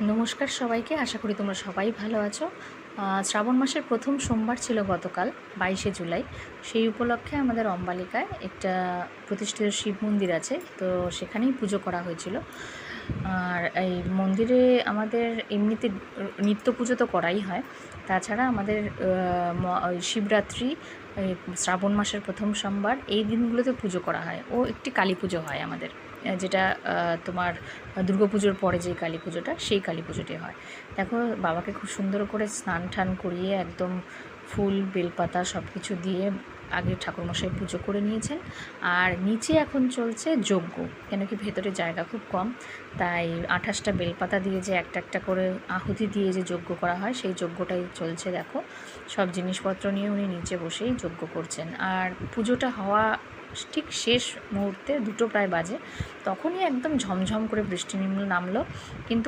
নমস্কার সবাইকে, আশা করি তোমরা সবাই ভালো আছো। শ্রাবণ মাসের প্রথম সোমবার ছিল গতকাল 22শে জুলাই। সেই উপলক্ষে আমাদের অম্বালিকায় একটা প্রতিষ্ঠিত শিব মন্দির আছে, তো সেখানেই পুজো করা হয়েছিল। আর এই মন্দিরে আমাদের এমনিতে নিত্য পুজো তো করাই হয়, তাছাড়া আমাদের ওই শিবরাত্রি, এই শ্রাবণ মাসের প্রথম সোমবার, এই দিনগুলোতে পুজো করা হয়। ও একটি কালী পুজো হয় আমাদের, যেটা তোমার দুর্গাপুজোর পরে যে কালী পুজোটা, সেই কালী পুজোটি হয়। দেখো, বাবাকে খুব সুন্দর করে স্নান টান করিয়ে একদম ফুল বেলপাতা সব কিছু দিয়ে আগে ঠাকুরমশাই পুজো করে নিয়েছেন। আর নিচে এখন চলছে যজ্ঞ, কেন কি ভেতরে জায়গা খুব কম, তাই 28টা বেলপাতা দিয়ে যে একটা একটা করে আহুতি দিয়ে যে যজ্ঞ করা হয়, সেই যজ্ঞটাই চলছে। দেখো, সব জিনিসপত্র নিয়ে উনি নিচে বসেই যজ্ঞ করছেন। আর পুজোটা হওয়া ঠিক শেষ মুহূর্তে 2টো প্রায় বাজে, তখনই একদম ঝমঝম করে বৃষ্টি নামলো। কিন্তু